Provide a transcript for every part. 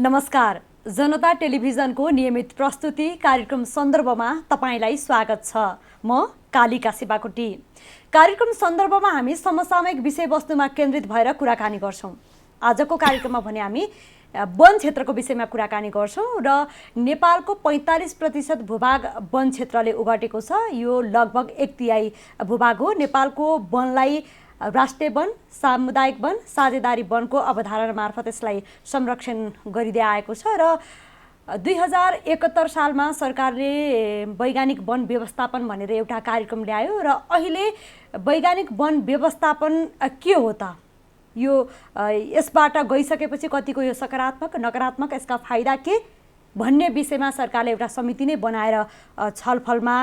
नमस्कार। जनता टेलिभिजनको नियमित प्रस्तुति कार्यक्रम सन्दर्भमा तपाईलाई स्वागत छ। म कालिका शिवाकोटी। कार्यक्रम सन्दर्भमा हामी समसामयिक विषयवस्तुमा केन्द्रित भएर कुराकानी गर्छौं। आजको कार्यक्रममा भने हामी वन क्षेत्रको विषयमा कुराकानी गर्छौं र नेपालको 45% भूभाग वन क्षेत्रले ओगटेको छ। यो लगभग 1/3 भूभाग हो। नेपालको वनलाई राष्ट्रिय वन, सामुदायिक वन, साझेदारी वनको अवधारणा मार्फत यसलाई संरक्षण गरिँदै आएको छ र 2071 सालमा सरकारले वैज्ञानिक वन व्यवस्थापन भनेर एउटा कार्यक्रम ल्यायो र अहिले वैज्ञानिक वन व्यवस्थापन के हो त? यो यसबाट गइसकेपछि कतिको यो सकारात्मक नकारात्मक यसका फाइदा के भन्ने विषयमा सरकारले एउटा समिति नै बनाएर छलफलमा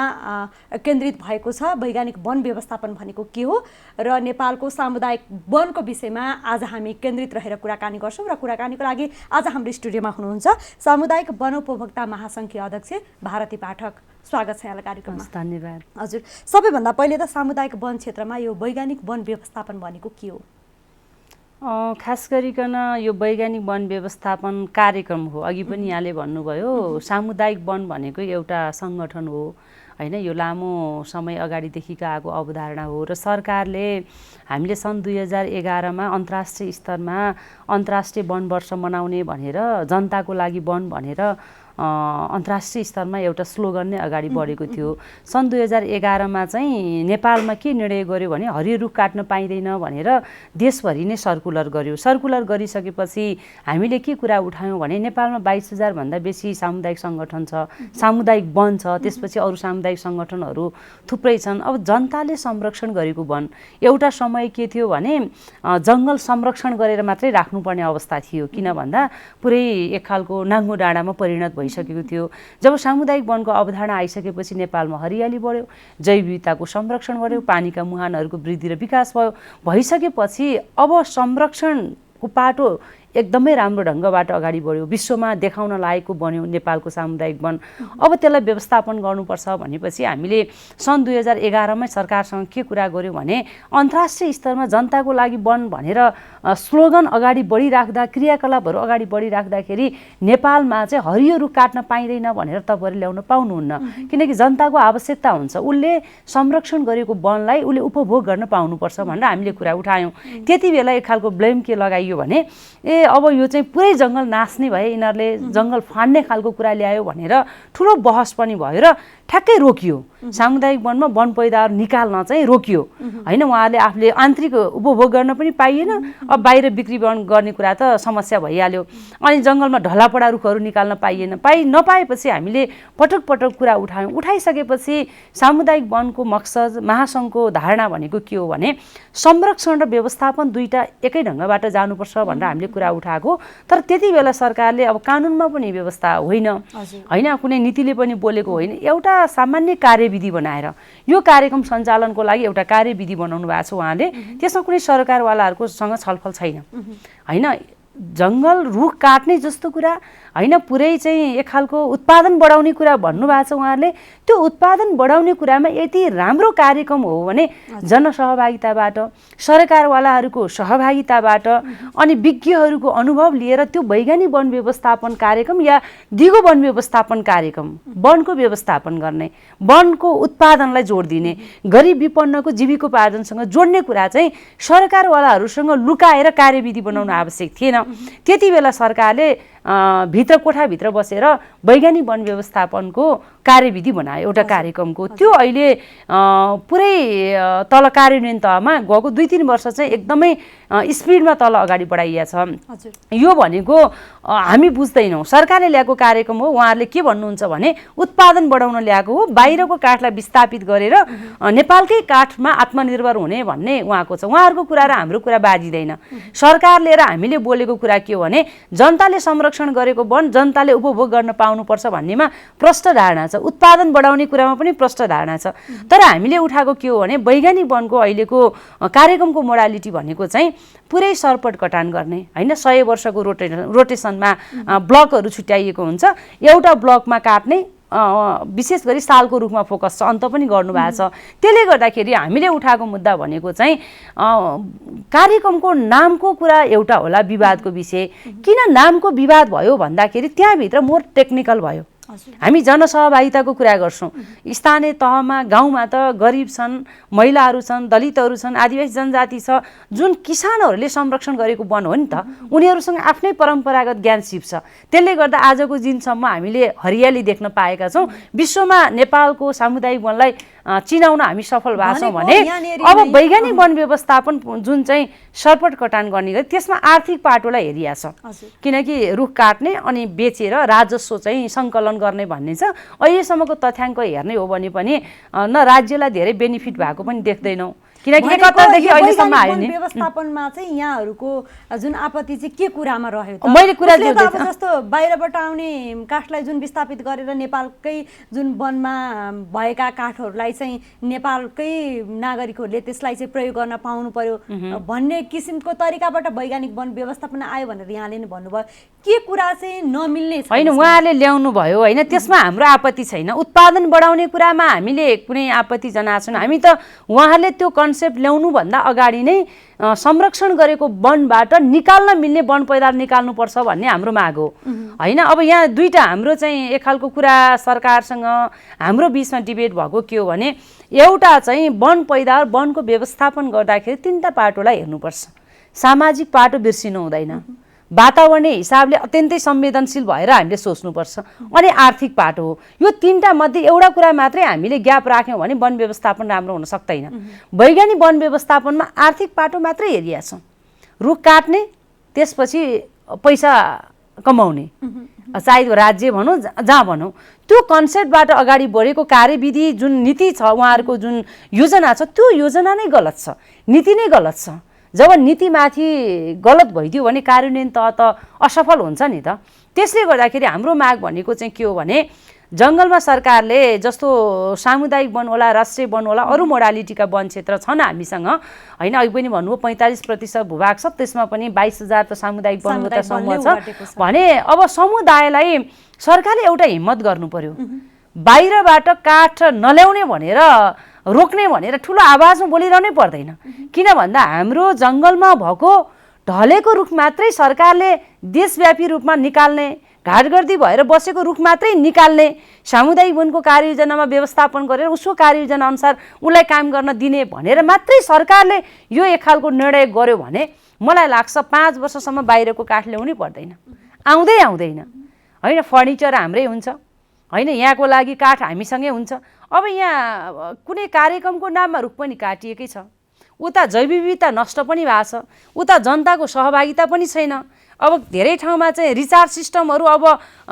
केन्द्रित भएको छ। वैज्ञानिक वन व्यवस्थापन भनेको के हो र नेपालको सामुदायिक वनको विषयमा आज हामी केन्द्रित रहेर कुराकानी गर्छौं र कुराकानीको लागि आज हाम्रो स्टुडियोमा हुनुहुन्छ सामुदायिक वन उपभोक्ता महासंघकी अध्यक्ष भारती पाठक। स्वागत छ यहाँलाई कार्यक्रममा। धन्यवाद। हजुर, सबैभन्दा पहिले त सामुदायिक वन क्षेत्रमा यो वैज्ञानिक वन व्यवस्थापन भनेको के हो? खास गरिकन यो वैज्ञानिक वन व्यवस्थापन कार्यक्रम हो। अघि पनि यहाँले भन्नुभयो सामुदायिक वन भनेको एउटा संगठन हो हैन। यो लामो समय अगाडिदेखिको आएको अवधारणा हो र सरकारले हामीले सन् 2011 मा अन्तर्राष्ट्रिय स्तरमा अन्तर्राष्ट्रिय वन वर्ष मनाउने भनेर जनताको लागि वन भनेर अन्तर्राष्ट्रिय स्तरमा एउटा स्लोगन नै अगाडि बढेको थियो। सन् 2011 मा चाहिँ नेपालमा के निर्णय गर्यो भने हरियो रुख काट्न पाइँदैन भनेर देशभरि नै सर्कुलर गर्यो। सर्कुलर गरिसकेपछि हामीले के कुरा उठायौँ भने नेपालमा 22,000 भन्दा बेसी सामुदायिक सङ्गठन छ, सामुदायिक वन छ, त्यसपछि अरू सामुदायिक सङ्गठनहरू थुप्रै छन्। अब जनताले संरक्षण गरेको वन एउटा समय के थियो भने जङ्गल संरक्षण गरेर मात्रै राख्नुपर्ने अवस्था थियो। किन भन्दा पुरै एक खालको नाङ्गो डाँडामा परिणत भइसकेको थियो। जब सामुदायिक वनको अवधारणा आइसकेपछि नेपालमा हरियाली बढ्यो, जैव विविधताको संरक्षण बढ्यो, पानीका मुहानहरूको वृद्धि र विकास भयो। भइसकेपछि अब संरक्षणको पाटो एकदमै राम्रो ढङ्गबाट अगाडि बढ्यो, विश्वमा देखाउन लायकको बन्यो नेपालको सामुदायिक वन। अब त्यसलाई व्यवस्थापन गर्नुपर्छ भनेपछि हामीले सन् 2011 मै सरकारसँग के कुरा गर्यौँ भने अन्तर्राष्ट्रिय स्तरमा जनताको लागि वन भनेर स्लोगन अगाडि बढिराख्दा, क्रियाकलापहरू अगाडि बढिराख्दाखेरि नेपालमा चाहिँ हरियो रुख काट्न पाइँदैन भनेर तपाईँहरू ल्याउन पाउनुहुन्न। किनकि जनताको आवश्यकता हुन्छ, उसले संरक्षण गरेको वनलाई उसले उपभोग गर्न पाउनुपर्छ भनेर हामीले कुरा उठायौँ। त्यति बेला एक खालको ब्लेम के लगाइयो भने अब यो चाहिँ पुरै जङ्गल नाच्ने भए, यिनीहरूले जङ्गल फाड्ने खालको कुरा ल्यायो भनेर ठुलो बहस पनि भयो र ठ्याक्कै रोकियो। सामुदायिक वनमा वन पैदावार निकाल्न चाहिँ रोकियो हैन। उहाँहरूले आफूले आन्तरिक उपभोग गर्न पनि पाइएन, अब बाहिर बिक्री गर्ने कुरा त समस्या भइहाल्यो। अनि जङ्गलमा ढलापडा रुखहरू निकाल्न पाइएन। नपाएपछि हामीले पटक पटक कुरा उठायौँ। उठाइसकेपछि सामुदायिक वनको मकसद, महासङ्घको धारणा भनेको के हो भने संरक्षण र व्यवस्थापन दुईटा एकै ढङ्गबाट जानुपर्छ भनेर हामीले कुरा उठाएको। तर त्यति बेला सरकारले अब कानुनमा पनि व्यवस्था होइन हैन, कुनै नीतिले पनि बोलेको होइन, एउटा सामान्य कार्यविधि बनाएर यो कार्यक्रम सञ्चालनको लागि एउटा कार्यविधि बनाउनु भएको छ उहाँले। त्यसमा कुनै सरकारवालाहरूको सँग छलफल छैन हैन। जङ्गल रुख काट्ने जस्तो कुरा हैन, पुरै चाहिँ एक खालको उत्पादन बढाउने कुरा भन्नुभएको छ उहाँहरूले। त्यो उत्पादन बढाउने कुरामा यति राम्रो कार्यक्रम हो भने जनसहभागिताबाट, सरकारवालाहरूको सहभागिताबाट अनि विज्ञहरूको अनुभव लिएर त्यो वैज्ञानिक वन व्यवस्थापन कार्यक्रम या दिगो वन व्यवस्थापन कार्यक्रम, वनको व्यवस्थापन गर्ने, वनको उत्पादनलाई जोड दिने, गरिब विपन्नको जीविकोपार्जनसँग जोड्ने कुरा चाहिँ सरकारवालाहरूसँग लुकाएर कार्यविधि बनाउन आवश्यक थिएन। त्यति बेला सरकारले भित्र कोठाभित्र बसेर वैज्ञानिक वन व्यवस्थापनको कार्यविधि बनायो एउटा कार्यक्रमको। त्यो अहिले पुरै तल कार्यान्वयन तहमा गएको 2-3 वर्ष चाहिँ एकदमै स्पिडमा तल अगाडि बढाइया छ। यो भनेको हामी बुझ्दैनौँ, सरकारले ल्याएको कार्यक्रम हो। उहाँहरूले के भन्नुहुन्छ भने उत्पादन बढाउन ल्याएको हो, बाहिरको काठलाई विस्थापित गरेर नेपालकै काठमा आत्मनिर्भर हुने भन्ने उहाँको छ। उहाँहरूको कुरा र हाम्रो कुरा बाजिँदैन। सरकारले र हामीले बोलेको कुरा के हो भने जनताले संरक्षण गरेको वन जनताले उपभोग गर्न पाउनुपर्छ भन्नेमा प्रष्ट धारणा छ, उत्पादन बढाउने कुरामा पनि प्रष्ट धारणा छ। तर हामीले उठाएको के हो भने वैज्ञानिक वनको अहिलेको कार्यक्रमको मोडालिटी भनेको चाहिँ पुरै सरपट कटान गर्ने हैन। 100 वर्षको रोटेसनमा ब्लकहरू छुट्याइएको हुन्छ। एउटा ब्लकमा काट्ने, विशेष गरी सालको रूपमा फोकस छ, अन्त पनि गर्नुभएको छ। त्यसले गर्दाखेरि हामीले उठाएको मुद्दा भनेको चाहिँ कार्यक्रमको नामको कुरा एउटा होला विवादको विषय। किन नामको विवाद भयो भन्दाखेरि त्यहाँभित्र मोर टेक्निकल भयो। हामी जनसहभागिताको कुरा गर्छौँ। स्थानीय तहमा गाउँमा त गरिब छन्, महिलाहरू छन्, दलितहरू छन्, आदिवासी जनजाति छ, जुन किसानहरूले संरक्षण गरेको वन हो नि त, उनीहरूसँग आफ्नै परम्परागत ज्ञान सिप छ। त्यसले गर्दा आजको दिनसम्म हामीले हरियाली देख्न पाएका छौँ। विश्वमा नेपालको सामुदायिक वनलाई चिनाउन हामी सफल भएको छौँ भने अब वैज्ञानिक वन व्यवस्थापन जुन चाहिँ सर्पट कटान गर्ने गरी त्यसमा आर्थिक पाटोलाई हेरिया छ। किनकि रुख काट्ने अनि बेचेर राजस्व चाहिँ सङ्कलन गर्ने भन्ने छ। अहिलेसम्मको तथ्याङ्क हेर्ने हो भने पनि न राज्यलाई धेरै बेनिफिट भएको पनि देख्दैनौँ। किनकि 71 देखि अहिलेसम्म आयो नि। व्यवस्थापनमा चाहिँ यहाँहरूको जुन आपत्ति चाहिँ के कुरामा रह्यो त? मैले कुरा जस्तो बाहिरबाट आउने काठलाई जुन विस्थापित गरेर नेपालकै जुन वनमा भएका काठहरूलाई चाहिँ नेपालकै नागरिकहरूले त्यसलाई चाहिँ प्रयोग गर्न पाउनु पर्यो भन्ने किसिमको तरिकाबाट वैज्ञानिक वन व्यवस्थापन आयो भनेर यहाँले नै भन्नुभयो। के कुरा चाहिँ नमिल्ने छ? होइन, उहाँले ल्याउनु भयो होइन, त्यसमा हाम्रो आपत्ति छैन। उत्पादन बढाउने कुरामा हामीले कुनै आपत्ति जनाएको छैन। हामी त उहाँले त्यो कन्सेप्ट ल्याउनुभन्दा अगाडि नै संरक्षण गरेको वनबाट निकाल्न मिल्ने वन पैदावार निकाल्नुपर्छ भन्ने हाम्रो माग हो होइन। अब यहाँ दुईवटा हाम्रो चाहिँ एक खालको कुरा सरकारसँग हाम्रो बिचमा डिबेट भएको के हो भने एउटा चाहिँ वन पैदावार वनको व्यवस्थापन गर्दाखेरि तीनटा पाटोलाई हेर्नुपर्छ। सामाजिक पाटो बिर्सिनु हुँदैन, वातावरणीय हिसाबले अत्यन्तै संवेदनशील भएर हामीले सोच्नुपर्छ, अनि आर्थिक पाटो हो। यो तीनटा मध्ये एउटा कुरा मात्रै हामीले ग्याप राख्यौँ भने वन व्यवस्थापन राम्रो हुन सक्दैन। वैज्ञानिक वन व्यवस्थापनमा आर्थिक पाटो मात्रै हेरिया छ। रुख काट्ने, त्यसपछि पैसा कमाउने, चाहे राज्य भनौँ जहाँ भनौँ, त्यो कन्सेप्टबाट अगाडि बढेको कार्यविधि जुन नीति छ, उहाँहरूको जुन योजना छ, त्यो योजना नै गलत छ, नीति नै गलत छ। जब नीतिमाथि गलत भइदियो भने कार्यान्वयन त असफल हुन्छ नि त। त्यसले गर्दाखेरि हाम्रो माग भनेको चाहिँ के हो भने जङ्गलमा सरकारले जस्तो सामुदायिक वन होला, राष्ट्रिय वन होला, अरू मोडालिटीका वन क्षेत्र छन् हामीसँग होइन। अघि पनि भन्नुभयो 45% भूभाग छ, त्यसमा पनि 22,000 त सामुदायिक वनवटा समूह छ भने अब समुदायलाई सरकारले एउटा हिम्मत गर्नु पर्यो। बाहिरबाट काठ नल्याउने भनेर रोक्ने भनेर ठुलो आवाजमा बोलिरहनै पर्दैन। किन भन्दा हाम्रो जङ्गलमा भएको ढलेको रुख मात्रै सरकारले देशव्यापी रूपमा निकाल्ने, घाटगर्दी भएर बसेको रुख मात्रै निकाल्ने, सामुदायिक वनको कार्ययोजनामा व्यवस्थापन गरेर उसको कार्ययोजना अनुसार उसलाई काम गर्न दिने भनेर मात्रै सरकारले यो एक खालको निर्णय गर्यो भने मलाई लाग्छ 5 वर्षसम्म बाहिरको काठ ल्याउनै पर्दैन, आउँदैन होइन। फर्निचर हाम्रै हुन्छ होइन, यहाँको लागि काठ हामीसँगै हुन्छ। अब यहाँ कुनै कार्यक्रमको नाममा रुख पनि काटिएकै छ, उता जैव विविधता नष्ट पनि भएको छ, उता जनताको सहभागिता पनि छैन। अब धेरै ठाउँमा चाहिँ रिचार्ज सिस्टमहरू, अब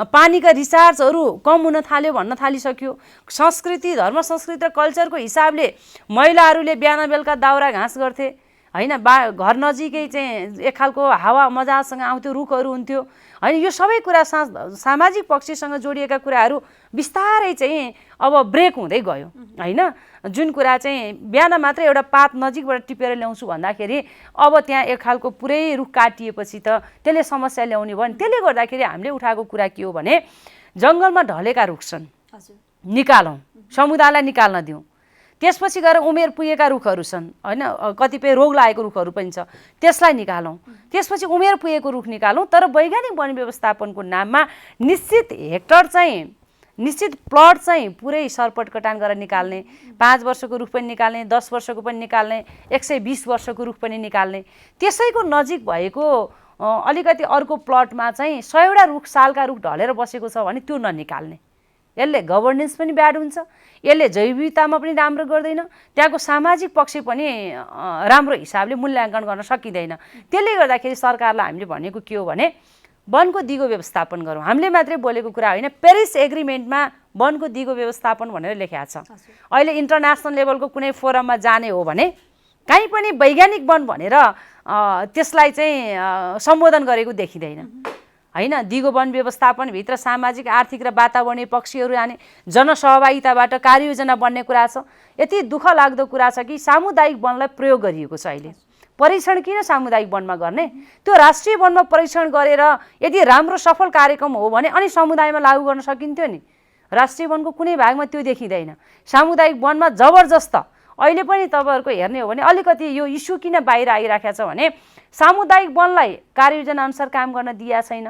पानीका रिचार्जहरू कम हुन थाल्यो भन्न थालिसक्यो। संस्कृति, धर्म संस्कृति र कल्चरको हिसाबले महिलाहरूले बिहान बेलुका दाउरा घाँस गर्थे होइन, घर नजिकै चाहिँ एक खालको हावा मजासँग आउँथ्यो, रुखहरू हुन्थ्यो होइन। यो सबै कुरा सामाजिक पक्षसँग जोडिएका कुराहरू बिस्तारै चाहिँ अब ब्रेक हुँदै गयो होइन। जुन कुरा चाहिँ बिहान मात्रै एउटा पात नजिकबाट टिपेर ल्याउँछु भन्दाखेरि अब त्यहाँ एक खालको पुरै रुख काटिएपछि त त्यसले समस्या ल्याउने भयो नि। त्यसले गर्दाखेरि हामीले उठाएको कुरा के हो भने जङ्गलमा ढलेका रुख छन्, निकालौँ, समुदायलाई निकाल्न दिउँ। त्यसपछि गएर उमेर पुगेका रुखहरू छन् होइन, कतिपय रोग लागेको रुखहरू पनि छ, त्यसलाई निकालौँ। त्यसपछि उमेर पुगेको रुख निकालौँ, तर वैज्ञानिक वन व्यवस्थापनको नाममा निश्चित हेक्टर चाहिँ, निश्चित प्लट चाहिँ पुरै सर्पट कटान गरेर निकाल्ने, 5 वर्षको रुख पनि निकाल्ने, 10 वर्षको पनि निकाल्ने, 120 वर्षको रुख पनि निकाल्ने, त्यसैको नजिक भएको अलिकति अर्को प्लटमा चाहिँ 100वटा रुख, सालका रुख ढलेर बसेको छ भने त्यो ननिकाल्ने। यसले गभर्नेन्स पनि ब्याड हुन्छ, यसले जैव विविधतामा पनि राम्रो गर्दैन, त्यहाँको सामाजिक पक्ष पनि राम्रो हिसाबले मूल्याङ्कन गर्न सकिँदैन। त्यसले गर्दाखेरि सरकारलाई हामीले भनेको के हो भने वनको दिगो व्यवस्थापन गरौँ। हामीले मात्रै बोलेको कुरा होइन, पेरिस एग्रिमेन्टमा वनको दिगो व्यवस्थापन भनेर लेखेको छ। अहिले इन्टरनेसनल लेभलको कुनै फोरममा जाने हो भने कहीँ पनि वैज्ञानिक वन भनेर त्यसलाई चाहिँ सम्बोधन गरेको देखिँदैन होइन। दिगो वन व्यवस्थापनभित्र सामाजिक, आर्थिक र वातावरणीय पक्षहरू जाने, जनसहभागिताबाट कार्ययोजना बन्ने कुरा छ। यति दुःख लाग्दो कुरा छ कि सामुदायिक वनलाई प्रयोग गरिएको छ। अहिले परीक्षण किन सामुदायिक वनमा गर्ने? त्यो राष्ट्रिय वनमा परीक्षण गरेर यदि राम्रो सफल कार्यक्रम हो भने अनि समुदायमा लागू गर्न सकिन्थ्यो नि। राष्ट्रिय वनको कुनै भागमा त्यो देखिँदैन। सामुदायिक वनमा जबरजस्त अहिले पनि तपाईँहरूको हेर्ने हो भने अलिकति यो इस्यु किन बाहिर आइराखेको छ भने सामुदायिक वनलाई कार्ययोजना अनुसार काम गर्न दिएको छैन।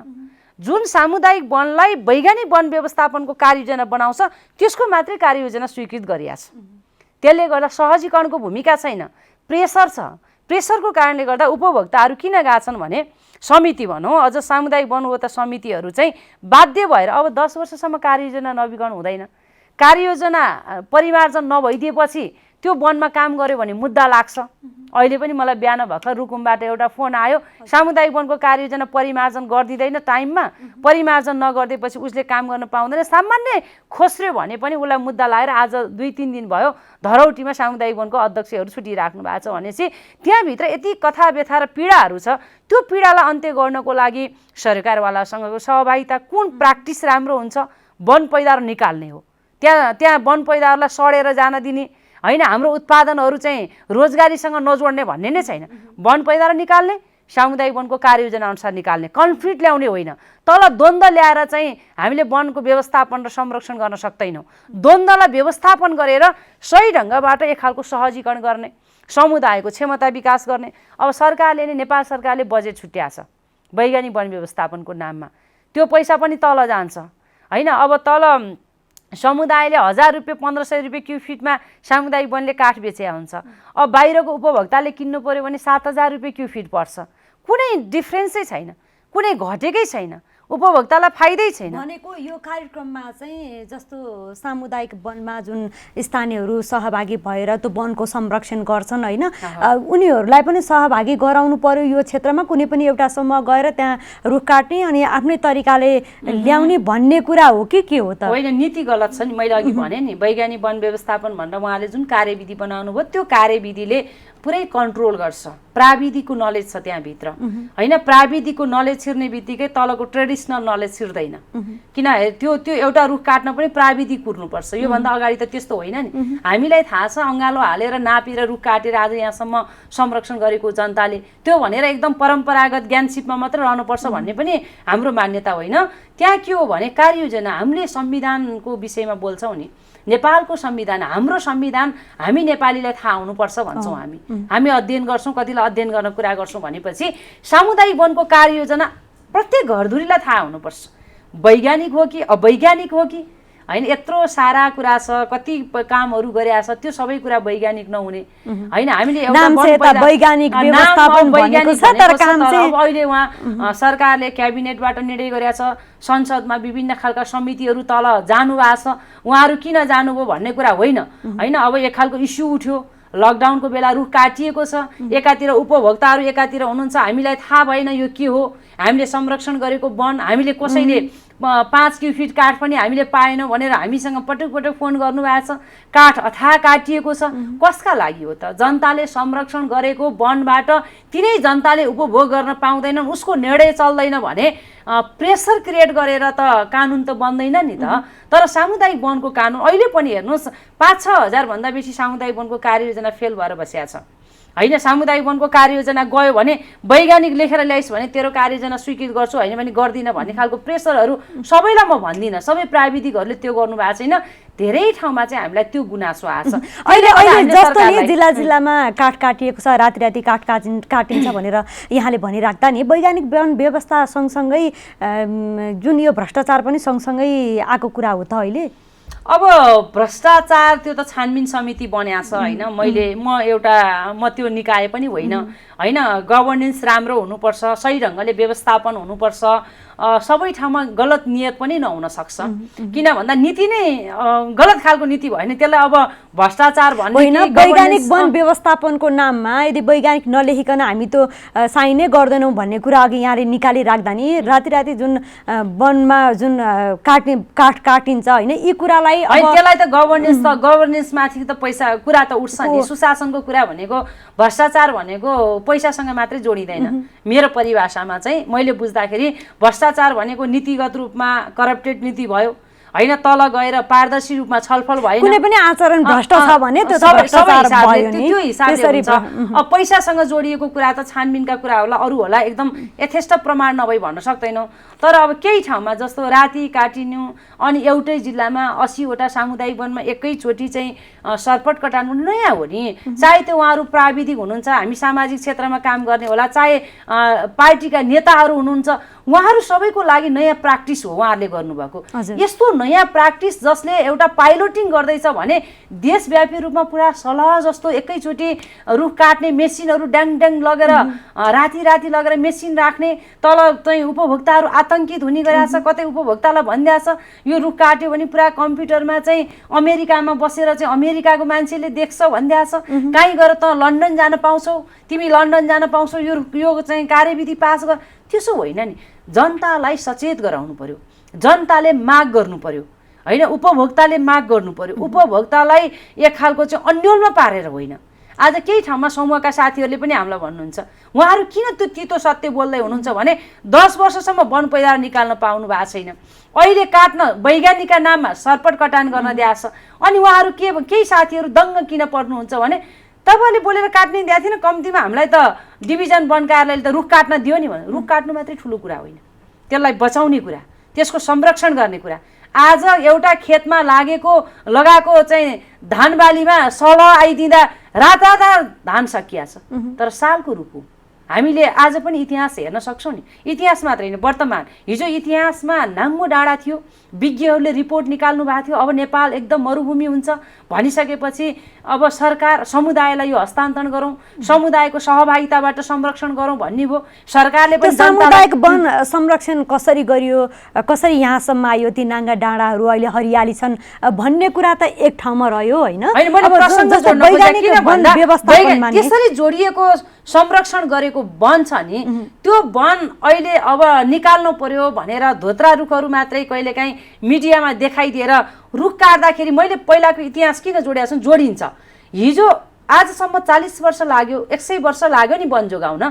जुन सामुदायिक वनलाई वैज्ञानिक वन व्यवस्थापनको कार्ययोजना बनाउँछ त्यसको मात्रै कार्ययोजना स्वीकृत गरिएको छ। त्यसले गर्दा सहजीकरणको भूमिका छैन, प्रेसर छ। प्रेसरको कारणले गर्दा उपभोक्ताहरू किन गएका छन् भने समिति भनौँ, अझ सामुदायिक वनवटा समितिहरू चाहिँ बाध्य भएर अब 10 वर्षसम्म कार्ययोजना नवीकरण हुँदैन। कार्ययोजना परिमार्जन नभइदिएपछि त्यो वनमा काम गर्यो भने मुद्दा लाग्छ। अहिले पनि मलाई बिहान भर्खर रुकुमबाट एउटा फोन आयो, सामुदायिक वनको कार्ययोजना परिमार्जन गरिदिँदैन टाइममा, परिमार्जन नगरिदिएपछि उसले काम गर्न पाउँदैन। सामान्य खोस्र्यो भने पनि उसलाई मुद्दा लागेर आज 2-3 दिन भयो धरौटीमा सामुदायिक वनको अध्यक्षहरू छुटिराख्नु भएको छ भनेपछि त्यहाँभित्र यति कथा व्यथा र पीडाहरू छ। त्यो पीडालाई अन्त्य गर्नको लागि सरकारवालासँगको सहभागिता, कुन प्र्याक्टिस राम्रो हुन्छ, वन पैदारो निकाल्ने हो। त्यहाँ वन पैदारोलाई सडेर जान दिने होइन, हाम्रो उत्पादनहरू चाहिँ रोजगारीसँग नजोड्ने भन्ने नै छैन। वन पैदारो निकाल्ने, सामुदायिक वनको कार्ययोजना अनुसार निकाल्ने, कन्फ्लिक्ट ल्याउने होइन। तल द्वन्द्व ल्याएर चाहिँ हामीले वनको व्यवस्थापन र संरक्षण गर्न सक्दैनौँ। द्वन्द्वलाई व्यवस्थापन गरेर सही ढङ्गबाट एक खालको सहजीकरण गर्ने, समुदायको क्षमता विकास गर्ने। अब सरकारले नै, नेपाल सरकारले बजेट छुट्याएको छ वैज्ञानिक वन व्यवस्थापनको नाममा, त्यो पैसा पनि तल जान्छ होइन। अब तल समुदायले 1000 रुपियाँ 1500 रुपियाँ क्युब फिटमा सामुदायिक वनले काठ बेचेको हुन्छ। अब बाहिरको उपभोक्ताले किन्नु पर्यो भने 7000 रुपियाँ क्युब फिट पर्छ। कुनै डिफ्रेन्सै छैन, कुनै घटेकै छैन, उपभोक्तालाई फाइदै छैन। भनेको यो कार्यक्रममा चाहिँ जस्तो सामुदायिक वनमा जुन स्थानीयहरू सहभागी भएर त्यो वनको संरक्षण गर्छन् होइन, उनीहरूलाई पनि सहभागी गराउनु पर्यो। यो क्षेत्रमा कुनै पनि एउटा समूह गएर त्यहाँ रुख काट्ने अनि आफ्नै तरिकाले ल्याउने भन्ने कुरा हो कि के हो त? होइन, नीति गलत छ नि। मैले अघि भने नि वैज्ञानिक वन व्यवस्थापन भनेर उहाँले जुन कार्यविधि बनाउनु भयो त्यो कार्यविधिले पुरै कन्ट्रोल गर्छ। प्राविधिकको नलेज छ त्यहाँभित्र होइन। प्राविधिकको नलेज छिर्ने बित्तिकै तलको ट्रेडिसनल नलेज छिर्दैन। किन त्यो एउटा रुख काट्न पनि प्राविधिक कुर्नुपर्छ। योभन्दा अगाडि त त्यस्तो होइन नि। हामीलाई थाहा छ अँगालो हालेर नापेर रुख काटेर आज यहाँसम्म संरक्षण गरेको जनताले, त्यो भनेर एकदम परम्परागत ज्ञानसिपमा मात्र रहनुपर्छ भन्ने पनि हाम्रो मान्यता होइन। त्यहाँ के हो भने कार्ययोजना, हामीले संविधानको विषयमा बोल्छौँ नि, नेपालको संविधान, हाम्रो संविधान हामी नेपालीलाई थाहा हुनुपर्छ भन्छौँ हामी अध्ययन गर्छौँ, कतिलाई अध्ययन गर्न कुरा गर्छौँ भनेपछि सामुदायिक वनको कार्ययोजना प्रत्येक घरधुरीलाई थाहा हुनुपर्छ। वैज्ञानिक हो कि अवैज्ञानिक हो कि होइन, यत्रो सारा कुरा छ, कति कामहरू गरेका छ, त्यो सबै कुरा वैज्ञानिक नहुने होइन। हामीले अहिले उहाँ सरकारले क्याबिनेटबाट निर्णय गरेका छ, संसदमा विभिन्न खालका समितिहरू तल जानु भएको छ, उहाँहरू किन जानुभयो भन्ने कुरा होइन होइन। अब एक खालको इस्यु उठ्यो, लकडाउनको बेला रुख काटिएको छ, एकातिर उपभोक्ताहरू एकातिर हुनुहुन्छ, हामीलाई थाहा भएन यो के हो, हामीले संरक्षण गरेको वन हामीले कसैले 5 क्युब फिट काठ पनि हामीले पाएनौँ भनेर हामीसँग पटक पटक फोन गर्नुभएको छ। काठ अथाह काटिएको छ, कसका लागि हो त? जनताले संरक्षण गरेको वनबाट तिनै जनताले उपभोग गर्न पाउँदैनन्, उसको निर्णय चल्दैन भने प्रेसर क्रिएट गरेर त कानुन त बन्दैन नि त। तर सामुदायिक वनको कानुन अहिले पनि हेर्नुहोस् 5-6 हजार भन्दा बेसी सामुदायिक वनको कार्ययोजना फेल भएर बसेको छ होइन। सामुदायिक वनको कार्ययोजना गयो भने वैज्ञानिक लेखेर ल्याइस् भने तेरो कार्ययोजना स्वीकृत गर्छु, होइन भने गर्दिनँ भन्ने खालको प्रेसरहरू सबैलाई म भन्दिनँ, सबै प्राविधिकहरूले त्यो गर्नु भएको छैन। धेरै ठाउँमा चाहिँ हामीलाई त्यो गुनासो आएको छ। अहिले जस्तो नि जिल्लामा काठ काटिएको छ, राति काठ काटिन्छ भनेर यहाँले भनिराख्दा नि वैज्ञानिक वन व्यवस्था सँगसँगै जुन यो भ्रष्टाचार पनि सँगसँगै आएको कुरा हो त अहिले? अब भ्रष्टाचार त्यो त छानबिन समिति बन्या छ होइन। म त्यो निकाय पनि होइन होइन। गभर्नेन्स राम्रो हुनुपर्छ, सही ढङ्गले व्यवस्थापन हुनुपर्छ, सबै ठाउँमा गलत नियत पनि नहुन सक्छ। किन भन्दा नीति नै गलत खालको नीति भयो भने त्यसलाई अब भ्रष्टाचार भन्ने होइन। वैज्ञानिक वन व्यवस्थापनको नाममा यदि वैज्ञानिक नलेखिकन हामी त साइनै गर्दैनौँ भन्ने कुरा अघि यहाँले निकालिराख्दा नि राति जुन वनमा जुन काठ काटिन्छ होइन, यी कुरालाई त्यसलाई त गभर्नेन्समाथि त पैसा कुरा त उठ्छ नि। सुशासनको कुरा भनेको भ्रष्टाचार भनेको पैसासँग मात्रै जोडिँदैन। मेरो परिभाषामा चाहिँ मैले बुझ्दाखेरि भ्रष्टाचार भनेको नीतिगत रूपमा करप्टेड नीति भयो होइन तल गएर पारदर्शी रूपमा छलफल भएन कुनै पनि आचरण भ्रष्ट छ भने त्यो त सबै भ्रष्टाचार हिसाबले भयो नि त्यो हिसाबले त्यसरी हुन्छ। अब पैसासँग जोडिएको कुरा त छानबिनका कुरा होला, अरू होला, एकदम यथेष्ट प्रमाण नभई भन्न सक्दैनौँ। तर अब केही ठाउँमा जस्तो राति काटिनु अनि एउटै जिल्लामा 80वटा सामुदायिक वनमा एकैचोटि चाहिँ सरपट कटान नयाँ हो नि। चाहे त्यो उहाँहरू प्राविधिक हुनुहुन्छ, हामी सामाजिक क्षेत्रमा काम गर्ने होला, चाहे पार्टीका नेताहरू हुनुहुन्छ, उहाँहरू सबैको लागि नयाँ प्र्याक्टिस हो उहाँहरूले गर्नुभएको। यस्तो नयाँ प्र्याक्टिस जसले एउटा पाइलोटिङ गर्दैछ भने देशव्यापी रूपमा पुरा सलह जस्तो एकैचोटि रुख काट्ने मेसिनहरू ड्याङ ड्याङ लगेर राति राति लगेर मेसिन राख्ने, तल चाहिँ उपभोक्ताहरू आतङ्कित हुने गरेछ। कतै उपभोक्तालाई भनिदिएछ यो रुख काट्यो भने पुरा कम्प्युटरमा चाहिँ अमेरिकामा बसेर चाहिँ अमेरिकाको मान्छेले देख्छ भनिदिएछ। कहीँ गएर त लन्डन जान पाउँछौ, तिमी लन्डन जान पाउँछौ, यो चाहिँ कार्यविधि पास गर। त्यसो होइन नि, जनतालाई सचेत गराउनु पर्यो, जनताले माग गर्नु पर्यो होइन, उपभोक्ताले माग गर्नु पर्यो। उपभोक्तालाई एक खालको चाहिँ अन्योलमा पारेर होइन। आज केही ठाउँमा समूहका साथीहरूले पनि हामीलाई भन्नुहुन्छ उहाँहरू किन त्यो तितो सत्य बोल्दै हुनुहुन्छ भने 10 वर्षसम्म वन पैदावार निकाल्न पाउनु भएको छैन, अहिले काट्न वैज्ञानिकका नाममा सरपट कटान गर्न दिएछ। अनि उहाँहरू केही साथीहरू दङ्ग किन पर्नुहुन्छ भने तपाईँले बोलेर काट्ने दिएको थिएन, कम्तीमा हामीलाई त डिभिजन वन कार्यालयले त रुख काट्न दियो नि भने। रुख काट्नु मात्रै ठुलो कुरा होइन, त्यसलाई बचाउने कुरा, त्यसको संरक्षण गर्ने कुरा। आज एउटा खेतमा लगाएको चाहिँ धान बालीमा सलह आइदिँदा रातारात धान सकिएछ, तर सालको रुख हो। हामीले आज पनि इतिहास हेर्न सक्छौँ नि, इतिहास मात्रै होइन वर्तमान। हिजो इतिहासमा नाङ्गो डाँडा थियो, विज्ञहरूले रिपोर्ट निकाल्नु भएको थियो अब नेपाल एकदम मरुभूमि हुन्छ भनिसकेपछि अब सरकार समुदायलाई यो हस्तान्तरण गरौँ, समुदायको सहभागिताबाट संरक्षण गरौँ भन्ने भयो। सरकारले पनि सामुदायिक वन संरक्षण कसरी गरियो, कसरी यहाँसम्म आयो, ती नाङ्गा डाँडाहरू अहिले हरियाली छन् भन्ने कुरा त एक ठाउँमा रह्यो होइन। त्यसरी जोडिएको संरक्षण गरेको वन छ नि, त्यो वन अहिले अब निकाल्नु पर्यो भनेर धोत्रा रुखहरू मात्रै कहिलेकाहीँ मिडियामा देखाइदिएर रुख काट्दाखेरि मैले पहिलाको इतिहास किन जोडेको छु, जोडिन्छ। हिजो आजसम्म 40 वर्ष लाग्यो, 100 वर्ष लाग्यो नि वन जोगाउन,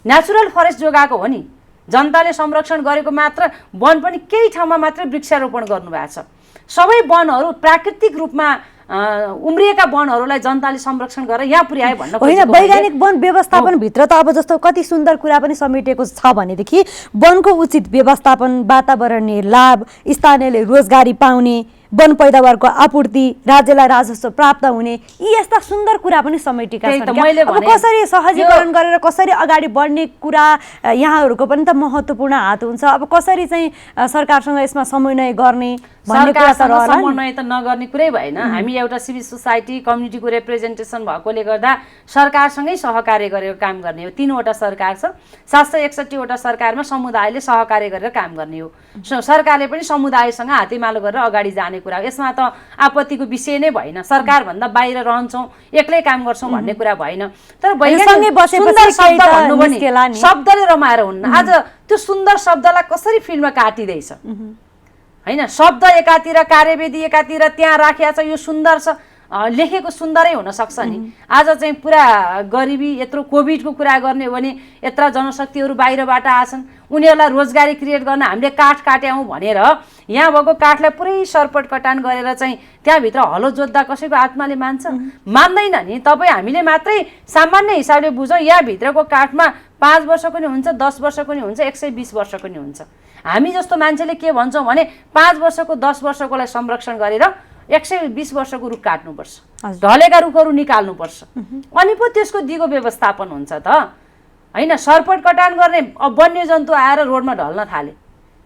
नेचुरल फरेस्ट जोगाएको हो नि। जनताले संरक्षण गरेको मात्र वन पनि केही ठाउँमा मात्रै वृक्षारोपण गर्नुभएको छ। सबै वनहरू प्राकृतिक रूपमा उम्रिएका वनहरूलाई जनताले संरक्षण गरेर यहाँ पुर्यायो भन्न होइन। वैज्ञानिक वन व्यवस्थापन भित्र त अब जस्तो कति सुन्दर कुरा पनि समेटेको छ भनेदेखि वनको उचित व्यवस्थापन, वातावरणीय लाभ, स्थानीयले रोजगारी पाउने, वन पैदावारको आपूर्ति, राज्यलाई राजस्व प्राप्त हुने, यी यस्ता सुन्दर कुरा पनि समेटेका छन्। अब कसरी सहजीकरण गरेर कसरी अगाडि बढ्ने कुरा यहाँहरूको पनि त महत्त्वपूर्ण हात हुन्छ। अब कसरी चाहिँ सरकारसँग यसमा समन्वय गर्ने भन्ने कुरा त रहला। समन्वय त नगर्ने कुरै भएन। हामी एउटा सिभिल सोसाइटी कम्युनिटीको रिप्रेजेन्टेसन भएकोले गर्दा सरकारसँगै सहकार्य गरेर काम गर्ने हो। 3वटा सरकार छ, 761वटा सरकारमा समुदायले सहकार्य गरेर काम गर्ने हो। सरकारले पनि समुदायसँग हातेमालो गरेर अगाडि जाने कुरा हो। यसमा त आपत्तिको विषय नै भएन। सरकारभन्दा बाहिर रहन्छौँ, एक्लै काम गर्छौँ भन्ने कुरा भएन। तर शब्दले रमाएर हुन्न। आज त्यो सुन्दर शब्दलाई कसरी फिल्ममा काटिँदैछ होइन। शब्द एकातिर, कार्यविधि एकातिर, त्यहाँ राखिया छ यो सुन्दर छ, लेखेको सुन्दरै हुन सक्छ नि। आज चाहिँ पुरा गरिबी, यत्रो कोभिडको कुरा गर्ने हो भने यत्रा जनशक्तिहरू बाहिरबाट आछन्, उनीहरूलाई रोजगारी क्रिएट गर्न हामीले काठ काट्यौँ भनेर यहाँ भएको काठलाई पुरै सरपट कटान गरेर चाहिँ त्यहाँभित्र हलो जोत्दा कसैको आत्माले मान्छ? मान्दैन नि। तपाईँ हामीले मात्रै सामान्य हिसाबले बुझौँ, यहाँभित्रको काठमा 5 वर्षको नि हुन्छ, 10 वर्षको नि हुन्छ, 120 वर्षको नि हुन्छ। हामी जस्तो मान्छेले के भन्छौँ भने 5 वर्षको 10 वर्षकोलाई संरक्षण गरेर 120 वर्षको रुख काट्नुपर्छ, ढलेका रुखहरू निकाल्नुपर्छ, अनि पो त्यसको दिगो व्यवस्थापन हुन्छ त होइन। सरपट कटान गर्ने वन्यजन्तु आएर रोडमा ढल्न थाले,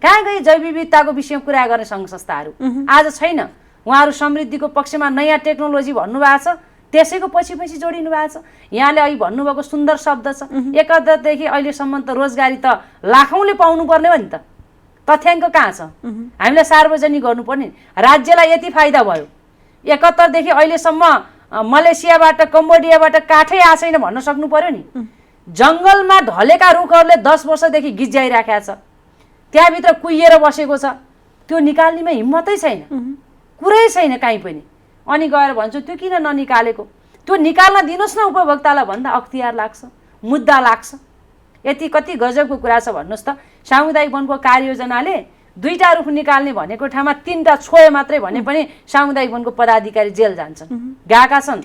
कहाँ गई जैव विविधताको विषयमा कुरा गर्ने सङ्घ संस्थाहरू? आज छैन। उहाँहरू समृद्धिको पक्षमा नयाँ टेक्नोलोजी भन्नुभएको छ, त्यसैको पछि पछि जोडिनु भएको छ। यहाँले अहिले भन्नुभएको सुन्दर शब्द छ, 71देखि अहिलेसम्म त रोजगारी त लाखौँले पाउनुपर्ने हो नि त। तथ्याङ्क कहाँ छ? हामीलाई सार्वजनिक गर्नुपर्ने। राज्यलाई यति फाइदा भयो, 71देखि अहिलेसम्म मलेसियाबाट, कम्बोडियाबाट काठै आएको छैन भन्न सक्नु पर्यो नि। जङ्गलमा ढलेका रुखहरूले 10 वर्षदेखि गिज्जाइराखेको छ, त्यहाँभित्र कुहिएर बसेको छ, त्यो निकाल्नेमा हिम्मतै छैन, कुरै छैन काहीँ पनि। अनि गएर भन्छु त्यो किन ननिकालेको? त्यो निकाल्न दिनुहोस् न उपभोक्तालाई भन्दा अख्तियार लाग्छ, मुद्दा लाग्छ। यति कति गजबको कुरा छ भन्नुहोस् त। सामुदायिक वनको कार्ययोजनाले 2टा रुख निकाल्ने भनेको ठाउँमा 3टा छोए मात्रै भने पनि सामुदायिक वनको पदाधिकारी जेल जान्छन्। गएका छन्।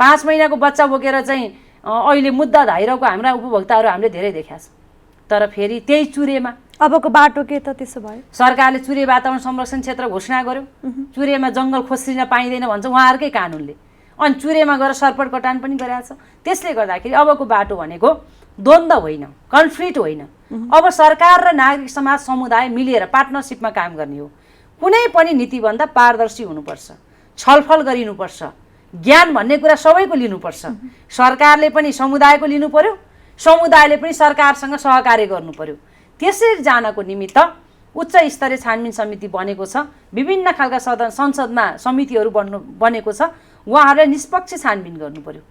5 महिनाको बच्चा बोकेर चाहिँ अहिले मुद्दा धाइरहेको हाम्रा उपभोक्ताहरू हामीले धेरै देखेका छौँ। तर फेरि त्यही चुरेमा अबको बाटो के त त्यसो भयो? सरकारले चुरे वातावरण संरक्षण क्षेत्र घोषणा गर्यो। चुरेमा जङ्गल खोस्रिन पाइँदैन भन्छ उहाँहरूकै कानुनले। अनि चुरेमा गएर सर्पट कटान पनि गरेका छ। त्यसले गर्दाखेरि अबको बाटो भनेको द्वन्द्व होइन, कन्फ्लिक्ट होइन। अब सरकार र नागरिक समाज समुदाय मिलेर पार्टनरसिपमा काम गर्ने हो। कुनै पनि नीतिभन्दा पारदर्शी हुनुपर्छ, छलफल गरिनुपर्छ, ज्ञान भन्ने कुरा सबैको लिनुपर्छ। सरकारले पनि समुदायको लिनु पर्यो, समुदायले पनि सरकारसँग सहकार्य गर्नु पर्यो। त्यसरी जानको निमित्त उच्च स्तरीय छानबिन समिति बनेको छ। विभिन्न खालका संसदमा समितिहरू बनेको छ। उहाँहरूले निष्पक्ष छानबिन गर्नु पर्यो।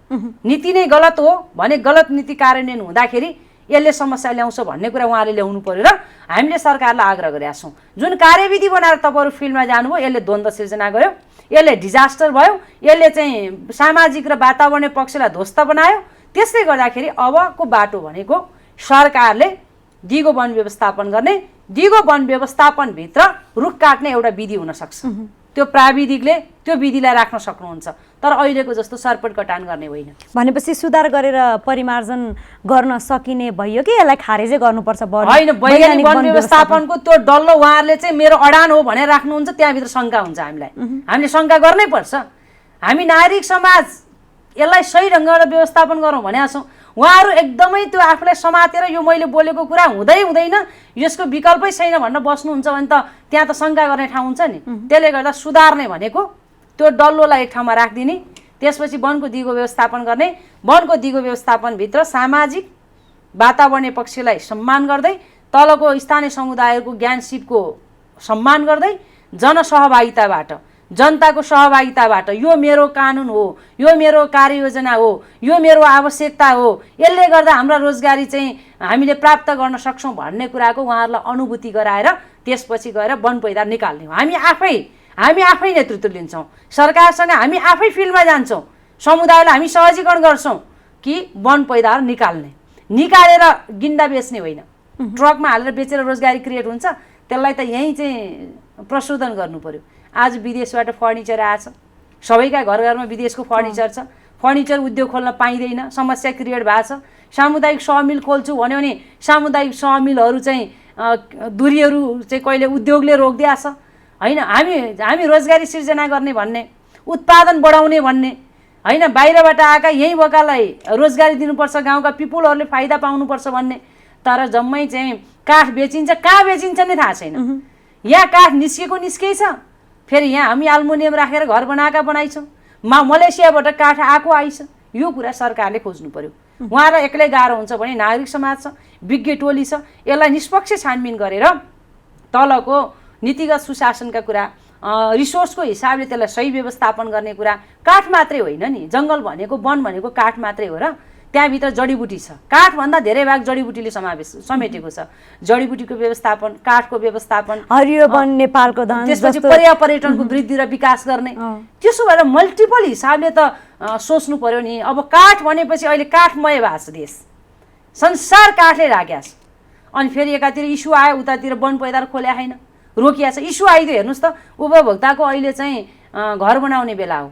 नीति नै गलत हो भने गलत नीति कार्यान्वयन हुँदाखेरि यसले समस्या ल्याउँछ भन्ने कुरा उहाँले ल्याउनु पर्यो र हामीले सरकारलाई आग्रह गरेका छौँ। जुन कार्यविधि बनाएर तपाईँहरू फिल्डमा जानुभयो यसले द्वन्द्व सिर्जना गर्यो, यसले डिजास्टर भयो, यसले चाहिँ सामाजिक र वातावरणीय पक्षलाई ध्वस्त बनायो। त्यसले गर्दाखेरि अबको बाटो भनेको सरकारले दिगो वन व्यवस्थापन गर्ने, दिगो वन व्यवस्थापनभित्र रुख काट्ने एउटा विधि हुनसक्छ। त्यो प्राविधिकले त्यो विधिलाई राख्न सक्नुहुन्छ। तर अहिलेको जस्तो सर्पट कटान गर्ने होइन। भनेपछि सुधार गरेर परिमार्जन गर्न सकिने भयो कि यसलाई खारेजै गर्नुपर्छ? होइन, वैज्ञानिक वन व्यवस्थापनको त्यो डल्लो उहाँहरूले चाहिँ मेरो अडान हो भनेर राख्नुहुन्छ। त्यहाँभित्र शङ्का हुन्छ हामीलाई। हामीले शङ्का गर्नै पर्छ। हामी नागरिक समाज यसलाई सही ढङ्गबाट व्यवस्थापन गरौँ भनेका छौँ। उहाँहरू एकदमै त्यो आफूलाई समातेर यो मैले बोलेको कुरा हुँदै हुँदैन, यसको विकल्पै छैन भनेर बस्नुहुन्छ भने त त्यहाँ त शङ्का गर्ने ठाउँ हुन्छ नि। त्यसले गर्दा सुधार्ने भनेको त्यो डल्लोलाई एक ठाउँमा राखिदिने, त्यसपछि वनको दिगो व्यवस्थापन गर्ने, वनको दिगो व्यवस्थापनभित्र सामाजिक वातावरणीय पक्षलाई सम्मान गर्दै, तलको स्थानीय समुदायको ज्ञान सिपको सम्मान गर्दै, जनसहभागिताबाट, जनताको सहभागिताबाट यो मेरो कानुन हो, यो मेरो कार्ययोजना हो, यो मेरो आवश्यकता हो, यसले गर्दा हाम्रा रोजगारी चाहिँ हामीले प्राप्त गर्न सक्छौँ भन्ने कुराको उहाँहरूलाई अनुभूति गराएर त्यसपछि गएर वन पैदार निकाल्ने हो। हामी आफै नेतृत्व लिन्छौँ। सरकारसँग हामी आफै फिल्डमा जान्छौँ। समुदायलाई हामी सहजीकरण गर्छौँ कि वन पैदार निकालेर गिन्दा बेच्ने होइन। ट्रकमा हालेर बेचेर रोजगारी क्रिएट हुन्छ, त्यसलाई त यहीँ चाहिँ प्रशोधन गर्नु पर्यो। आज विदेशबाट फर्निचर आएछ, सबैका घरमा विदेशको फर्निचर छ। फर्निचर उद्योग खोल्न पाइँदैन, समस्या क्रिएट भएको छ। सामुदायिक सहमिल खोल्छु भन्यो भने सामुदायिक सहमिलहरू चाहिँ दूरीहरू चाहिँ कहिले उद्योगले रोकिदिएको छ होइन। हामी रोजगारी सिर्जना गर्ने भन्ने, उत्पादन बढाउने भन्ने होइन, बाहिरबाट आएका यहीँ भएकालाई रोजगारी दिनुपर्छ, गाउँका पिपुलहरूले फाइदा पाउनुपर्छ भन्ने। तर जम्मै चाहिँ काठ बेचिन्छ, कहाँ बेचिन्छ नै थाहा छैन। यहाँ काठ निस्कै छ, फेरि यहाँ हामी एल्युमिनियम राखेर घर बनाएछौँ। मलेसियाबाट काठ आइछ। यो कुरा सरकारले खोज्नु पर्यो। उहाँलाई एक्लै गाह्रो हुन्छ भने नागरिक समाज छ, विज्ञ टोली छ, यसलाई निष्पक्ष छानबिन गरेर तलको नीतिगत सुशासनका कुरा, रिसोर्सको हिसाबले त्यसलाई सही व्यवस्थापन गर्ने कुरा। काठ मात्रै होइन नि, जङ्गल भनेको, वन भनेको काठ मात्रै हो र त्यहाँभित्र जडीबुटी छ। काठभन्दा धेरै भाग जडीबुटीले समेटेको छ। जडीबुटीको व्यवस्थापन, काठको व्यवस्थापन, हरियो वन नेपालको धन, त्यसपछि पर्यटनको वृद्धि र विकास गर्ने। त्यसो भएर मल्टिपल हिसाबले त सोच्नु पर्यो नि। अब काठ भनेपछि अहिले काठमय भएको छ देश, संसार काठले राखेको छ। अनि फेरि एकातिर इस्यु आयो, उतातिर वन पैदार खोल्या छैन, रोकिया छ। इस्यु आइदियो हेर्नुहोस् त, उपभोक्ताको अहिले चाहिँ घर बनाउने बेला हो,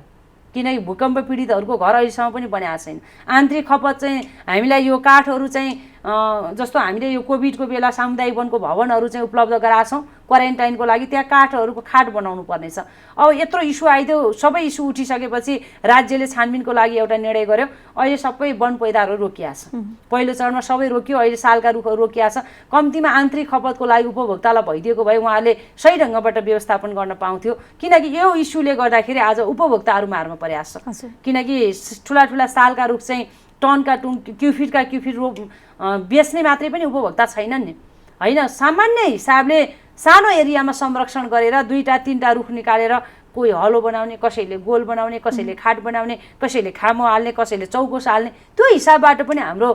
किनकि भूकम्प पीडितहरूको घर अहिलेसम्म पनि बनाएको छैन। आन्तरिक खपत चाहिँ हामीलाई यो काठहरू चाहिँ जस्तो हामीले यो कोभिडको बेला सामुदायिक वनको भवनहरू चाहिँ उपलब्ध गराएछौँ क्वारेन्टाइनको लागि, त्यहाँ काठहरूको खाट बनाउनु पर्नेछ। अब यत्रो इस्यु आइदियो, सबै इस्यु उठिसकेपछि राज्यले छानबिनको लागि एउटा निर्णय गर्यो। अहिले सबै वन पैदारहरू रोकिया छ। पहिलो चरणमा सबै रोकियो, अहिले सालका रुखहरू रोकिया छ। कम्तीमा आन्तरिक खपतको लागि उपभोक्तालाई भइदिएको भए उहाँले सही ढङ्गबाट व्यवस्थापन गर्न पाउँथ्यो। किनकि यो इस्युले गर्दाखेरि आज उपभोक्ताहरू मारमा परेको छ। किनकि ठुला सालका रुख चाहिँ टनका क्युफिटका क्युफिट रोप बेच्ने मात्रै पनि उपभोक्ता छैनन् नि होइन। सामान्य हिसाबले सानो एरियामा संरक्षण गरेर 2-3टा रुख निकालेर कोही हलो बनाउने, कसैले गोल बनाउने, कसैले खाट बनाउने, कसैले खामो हाल्ने, कसैले चौकोस हाल्ने, त्यो हिसाबबाट पनि हाम्रो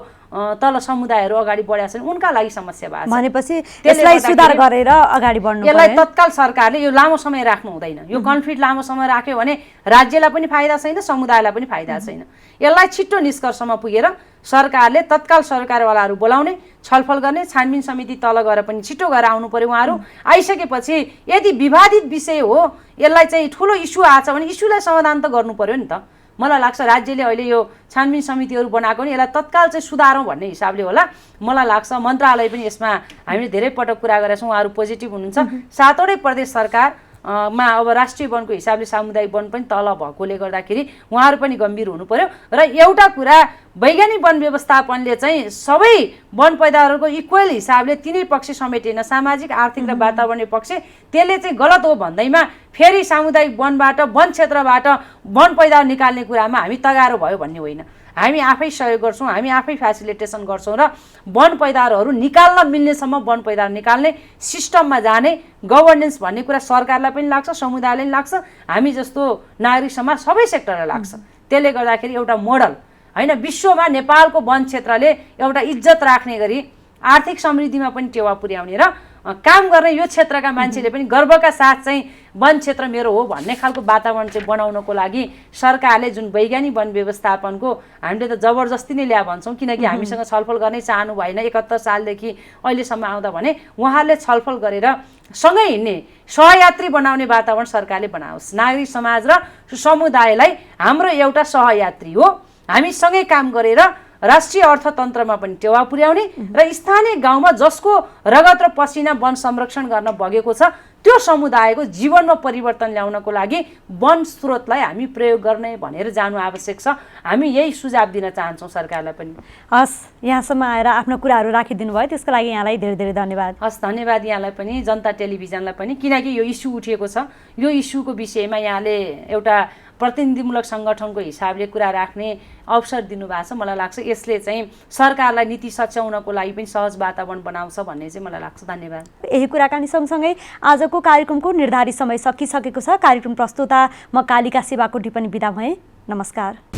तल समुदायहरू अगाडि बढेका छन्। उनका लागि समस्या भएको छ। भनेपछि यसलाई सुधार गरेर अगाडि बढ्नु पर्यो। यसलाई तत्काल सरकारले यो लामो समय राख्नु हुँदैन। यो कन्फ्लिक्ट लामो समय राख्यो भने राज्यलाई पनि फाइदा छैन, समुदायलाई पनि फाइदा छैन। यसलाई छिट्टो निष्कर्षमा पुगेर सरकारले तत्काल सरकारवालाहरू बोलाउने, छलफल गर्ने, छानबिन समिति तल गएर पनि छिटो गएर आउनु पर्यो उहाँहरू। आइसकेपछि यदि विवादित विषय हो, यसलाई चाहिँ ठुलो इस्यु आछ भने इस्युलाई समाधान त गर्नु पर्यो नि त। मलाई लाग्छ राज्यले अहिले यो छानबिन समितिहरू बनाएको नि यसलाई तत्काल चाहिँ सुधारौँ भन्ने हिसाबले होला। मलाई लाग्छ मन्त्रालय पनि यसमा हामीले धेरै पटक कुरा गरेका छौँ, उहाँहरू पोजिटिभ हुनुहुन्छ। 7वटै प्रदेश सरकार मा अब राष्ट्रिय वनको हिसाबले सामुदायिक वन पनि तल भएकोले गर्दाखेरि उहाँहरू पनि गम्भीर हुनु पर्यो। र एउटा कुरा, वैज्ञानिक वन व्यवस्थापनले चाहिँ सबै वन पैदावारको इक्वल हिसाबले तिनै पक्ष समेटेन, सामाजिक, आर्थिक र वातावरणीय पक्ष। त्यसले चाहिँ गलत हो भन्दैमा फेरि सामुदायिक वनबाट, वन क्षेत्रबाट वन पैदावार निकाल्ने कुरामा हामी तगारो भयो भन्ने होइन। हामी आफै सहयोग गर्छौँ, हामी आफै फेसिलिटेसन गर्छौँ र वन पैदावारहरू निकाल्न मिल्नेसम्म वन पैदावार निकाल्ने सिस्टममा जाने, गभर्नेन्स भन्ने कुरा सरकारलाई पनि लाग्छ, समुदायलाई पनि लाग्छ, हामी जस्तो नागरिक समाज सबै सेक्टरलाई लाग्छ। त्यसले गर्दाखेरि एउटा मोडल होइन, विश्वमा नेपालको वन क्षेत्रले एउटा इज्जत राख्ने गरी आर्थिक समृद्धिमा पनि टेवा पुर्याउने र काम गर्ने यो क्षेत्रका मान्छेले पनि गर्वका साथ चाहिँ वन क्षेत्र मेरो हो भन्ने खालको वातावरण चाहिँ बनाउनको लागि सरकारले जुन वैज्ञानिक वन व्यवस्थापनको हामीले त जबरजस्ती नै ल्या भन्छौँ, किनकि हामीसँग छलफल गर्नै चाहनु भएन 71 सालदेखि अहिलेसम्म आउँदा भने उहाँहरूले छलफल गरेर सँगै हिँड्ने, सहयात्री बनाउने वातावरण सरकारले बनाओस्। नागरिक समाज र समुदायलाई हाम्रो एउटा सहयात्री हो, हामी सँगै काम गरेर राष्ट्रिय अर्थतन्त्रमा पनि टेवा पुर्याउने र स्थानीय गाउँमा जसको रगत र पसिना वन संरक्षण गर्न बगेको छ त्यो समुदायको जीवनमा परिवर्तन ल्याउनको लागि वन स्रोतलाई हामी प्रयोग गर्ने भनेर जानु आवश्यक छ। हामी यही सुझाव दिन चाहन्छौँ सरकारलाई पनि। हस्, यहाँसम्म आएर आफ्नो कुराहरू राखिदिनु भयो, त्यसको लागि यहाँलाई धेरै धेरै धन्यवाद। हस्, धन्यवाद यहाँलाई पनि, जनता टेलिभिजनलाई पनि, किनकि यो इस्यु उठेको छ। यो इस्युको विषयमा यहाँले एउटा प्रतिनिधिमूलक सङ्गठनको हिसाबले कुरा राख्ने अवसर दिनुभएको छ। मलाई लाग्छ यसले चाहिँ सरकारलाई नीति सच्याउनको लागि पनि सहज वातावरण बनाउँछ भन्ने चाहिँ मलाई लाग्छ। धन्यवाद। यही कुराकानी सँगसँगै आजको कार्यक्रमको निर्धारित समय सकिसकेको छ। कार्यक्रम प्रस्तुता म कालिका सेवाकोटी पनि बिदा भएँ। नमस्कार।